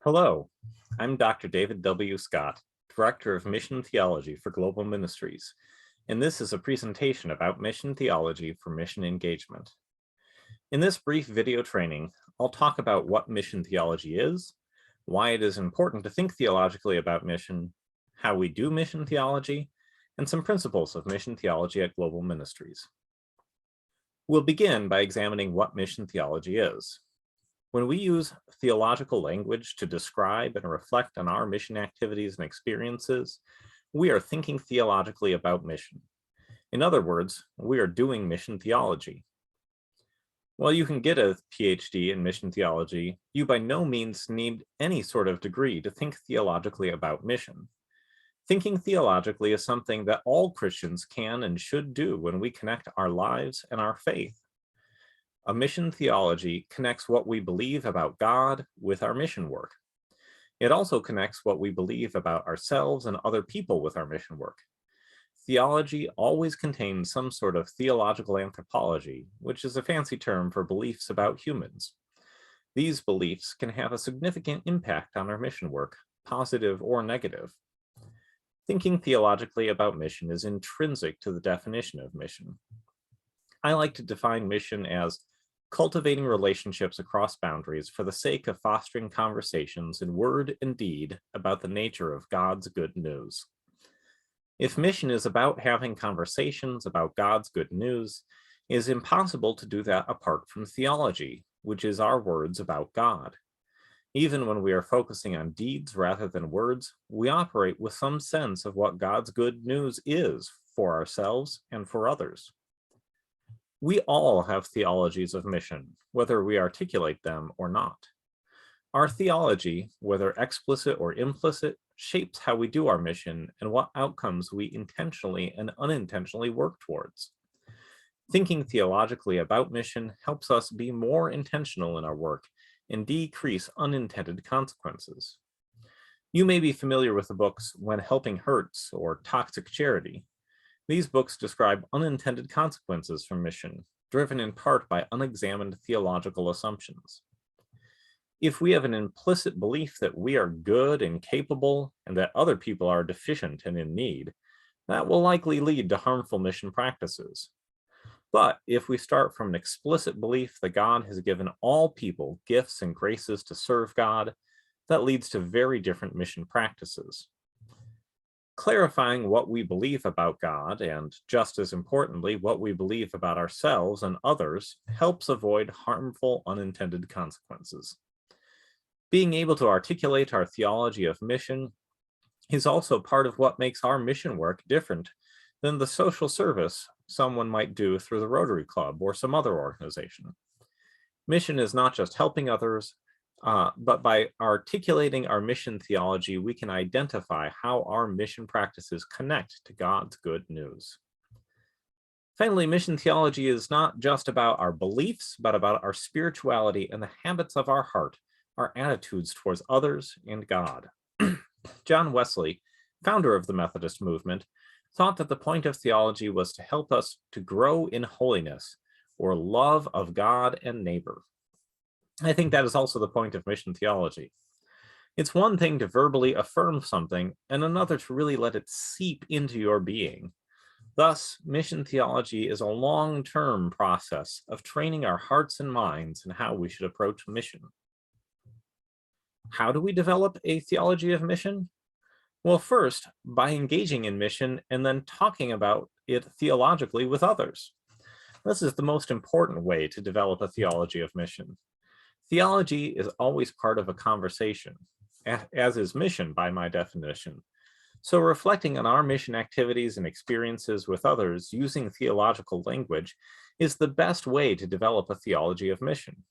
Hello, I'm Dr. David W. Scott, Director of Mission Theology for Global Ministries, and this is a presentation about mission theology for mission engagement. In this brief video training, I'll talk about what mission theology is, why it is important to think theologically about mission, how we do mission theology, and some principles of mission theology at Global Ministries. We'll begin by examining what mission theology is. When we use theological language to describe and reflect on our mission activities and experiences, we are thinking theologically about mission. In other words, we are doing mission theology. While you can get a PhD in mission theology, you by no means need any sort of degree to think theologically about mission. Thinking theologically is something that all Christians can and should do when we connect our lives and our faith. A mission theology connects what we believe about God with our mission work. It also connects what we believe about ourselves and other people with our mission work. Theology always contains some sort of theological anthropology, which is a fancy term for beliefs about humans. These beliefs can have a significant impact on our mission work, positive or negative. Thinking theologically about mission is intrinsic to the definition of mission. I like to define mission as cultivating relationships across boundaries for the sake of fostering conversations in word and deed about the nature of God's good news. If mission is about having conversations about God's good news, it is impossible to do that apart from theology, which is our words about God. Even when we are focusing on deeds rather than words, we operate with some sense of what God's good news is for ourselves and for others. We all have theologies of mission, whether we articulate them or not. Our theology, whether explicit or implicit, shapes how we do our mission and what outcomes we intentionally and unintentionally work towards. Thinking theologically about mission helps us be more intentional in our work and decrease unintended consequences. You may be familiar with the books When Helping Hurts or Toxic Charity. These books describe unintended consequences from mission, driven in part by unexamined theological assumptions. If we have an implicit belief that we are good and capable and that other people are deficient and in need, that will likely lead to harmful mission practices. But if we start from an explicit belief that God has given all people gifts and graces to serve God, that leads to very different mission practices. Clarifying what we believe about God, and just as importantly, what we believe about ourselves and others, helps avoid harmful unintended consequences. Being able to articulate our theology of mission is also part of what makes our mission work different than the social service someone might do through the Rotary Club or some other organization. Mission is not just helping others, but by articulating our mission theology, we can identify how our mission practices connect to God's good news. Finally, mission theology is not just about our beliefs, but about our spirituality and the habits of our heart, our attitudes towards others and God. John Wesley, founder of the Methodist movement, thought that the point of theology was to help us to grow in holiness, or love of God and neighbor. I think that is also the point of mission theology. It's one thing to verbally affirm something, and another to really let it seep into your being. Thus, mission theology is a long-term process of training our hearts and minds in how we should approach mission. How do we develop a theology of mission? Well, first, by engaging in mission and then talking about it theologically with others. This is the most important way to develop a theology of mission. Theology is always part of a conversation, as is mission by my definition. So reflecting on our mission activities and experiences with others using theological language is the best way to develop a theology of mission.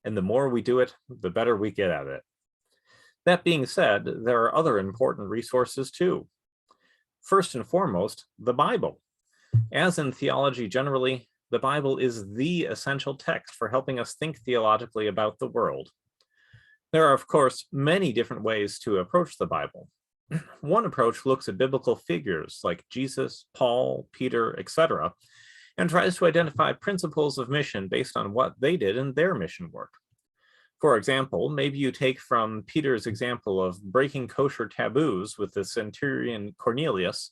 And the more we do it, the better we get at it. That being said, there are other important resources too. First and foremost, the Bible. As in theology generally, the Bible is the essential text for helping us think theologically about the world. There are, of course, many different ways to approach the Bible. One approach looks at biblical figures like Jesus, Paul, Peter, etc., and tries to identify principles of mission based on what they did in their mission work. For example, maybe you take from Peter's example of breaking kosher taboos with the centurion Cornelius,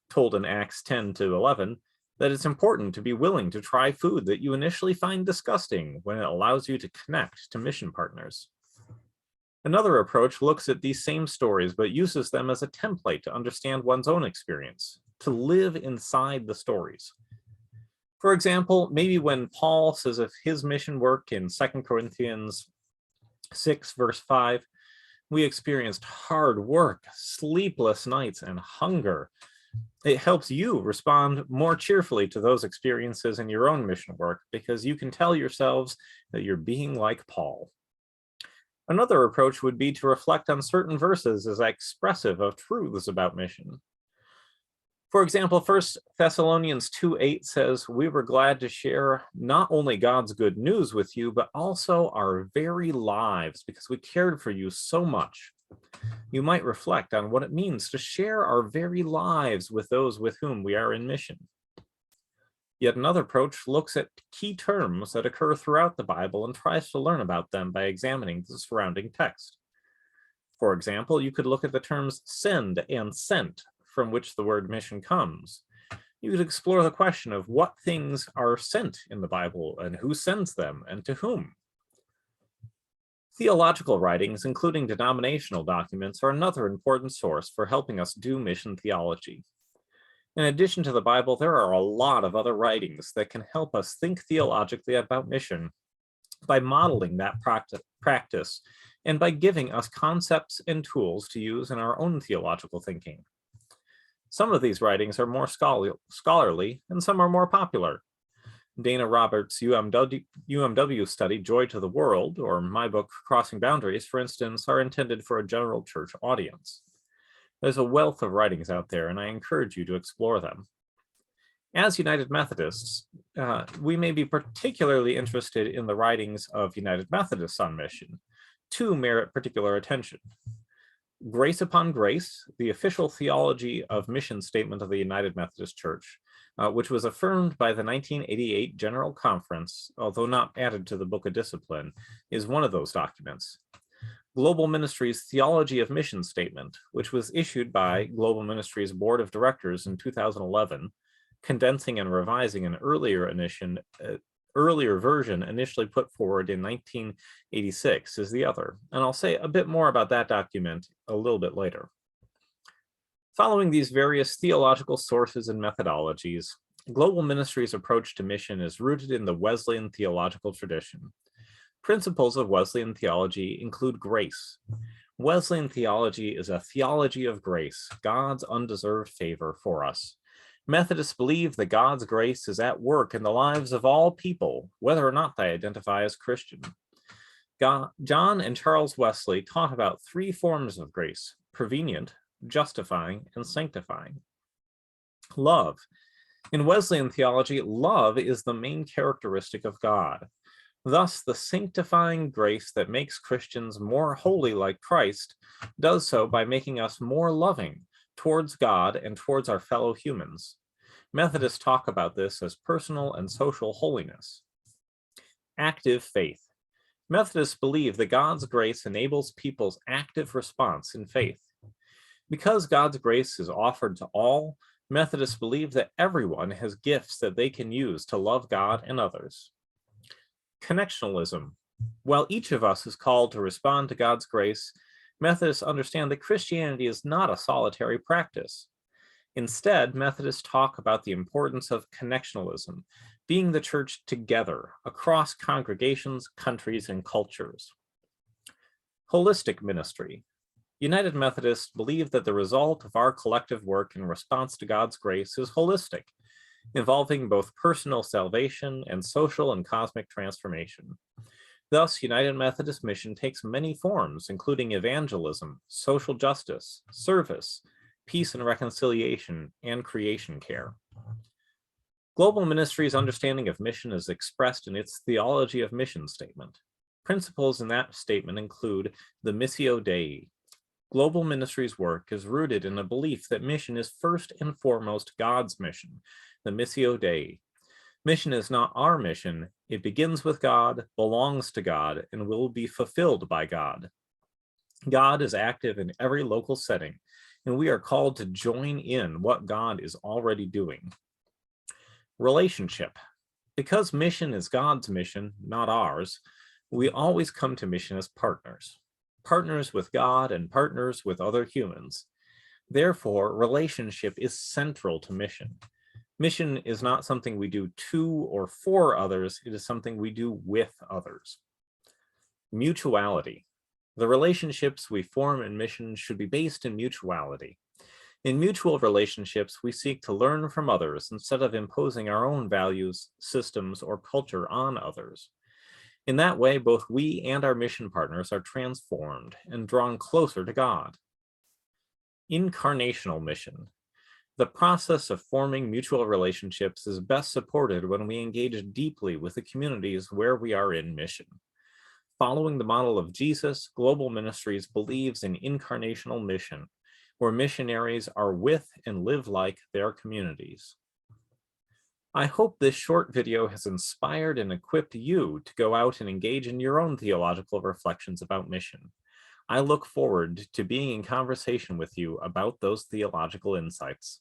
told in Acts 10-11, that it's important to be willing to try food that you initially find disgusting when it allows you to connect to mission partners. Another approach looks at these same stories but uses them as a template to understand one's own experience, to live inside the stories. For example, maybe when Paul says of his mission work in 2 Corinthians 6, verse 5, we experienced hard work, sleepless nights, and hunger. It helps you respond more cheerfully to those experiences in your own mission work because you can tell yourselves that you're being like Paul. Another approach would be to reflect on certain verses as expressive of truths about mission. For example, 1 Thessalonians 2:8 says, "We were glad to share not only God's good news with you, but also our very lives because we cared for you so much." You might reflect on what it means to share our very lives with those with whom we are in mission. Yet another approach looks at key terms that occur throughout the Bible and tries to learn about them by examining the surrounding text. For example, you could look at the terms send and sent, from which the word mission comes. You could explore the question of what things are sent in the Bible and who sends them and to whom. Theological writings, including denominational documents, are another important source for helping us do mission theology. In addition to the Bible, there are a lot of other writings that can help us think theologically about mission by modeling that practice and by giving us concepts and tools to use in our own theological thinking. Some of these writings are more scholarly and some are more popular. Dana Roberts' UMW study, Joy to the World, or my book, Crossing Boundaries, for instance, are intended for a general church audience. There's a wealth of writings out there, and I encourage you to explore them. As United Methodists, we may be particularly interested in the writings of United Methodists on mission. Two merit particular attention. Grace Upon Grace, the official theology of mission statement of the United Methodist Church, which was affirmed by the 1988 General Conference, although not added to the Book of Discipline, is one of those documents. Global Ministries' Theology of Mission Statement, which was issued by Global Ministries' Board of Directors in 2011, condensing and revising an earlier version initially put forward in 1986, is the other, and I'll say a bit more about that document a little bit later. Following these various theological sources and methodologies, Global Ministries' approach to mission is rooted in the Wesleyan theological tradition. Principles of Wesleyan theology include grace. Wesleyan theology is a theology of grace, God's undeserved favor for us. Methodists believe that God's grace is at work in the lives of all people, whether or not they identify as Christian. John and Charles Wesley taught about three forms of grace: prevenient, justifying, and sanctifying. Love. In Wesleyan theology, love is the main characteristic of God. Thus, the sanctifying grace that makes Christians more holy like Christ does so by making us more loving towards God and towards our fellow humans. Methodists talk about this as personal and social holiness. Active faith. Methodists believe that God's grace enables people's active response in faith. Because God's grace is offered to all, Methodists believe that everyone has gifts that they can use to love God and others. Connectionalism. While each of us is called to respond to God's grace, Methodists understand that Christianity is not a solitary practice. Instead, Methodists talk about the importance of connectionalism, being the church together across congregations, countries, and cultures. Holistic ministry. United Methodists believe that the result of our collective work in response to God's grace is holistic, involving both personal salvation and social and cosmic transformation. Thus, United Methodist mission takes many forms, including evangelism, social justice, service, peace and reconciliation, and creation care. Global Ministries' understanding of mission is expressed in its theology of mission statement. Principles in that statement include the Missio Dei. Global Ministries' work is rooted in a belief that mission is first and foremost God's mission, the Missio Dei. Mission is not our mission. It begins with God, belongs to God, and will be fulfilled by God. God is active in every local setting, and we are called to join in what God is already doing. Relationship. Because mission is God's mission, not ours, we always come to mission as partners. Partners with God and partners with other humans. Therefore, relationship is central to mission. Mission is not something we do to or for others, it is something we do with others. Mutuality. The relationships we form in mission should be based in mutuality. In mutual relationships, we seek to learn from others instead of imposing our own values, systems, or culture on others. In that way, both we and our mission partners are transformed and drawn closer to God. Incarnational mission. The process of forming mutual relationships is best supported when we engage deeply with the communities where we are in mission. Following the model of Jesus, Global Ministries believes in incarnational mission, where missionaries are with and live like their communities. I hope this short video has inspired and equipped you to go out and engage in your own theological reflections about mission. I look forward to being in conversation with you about those theological insights.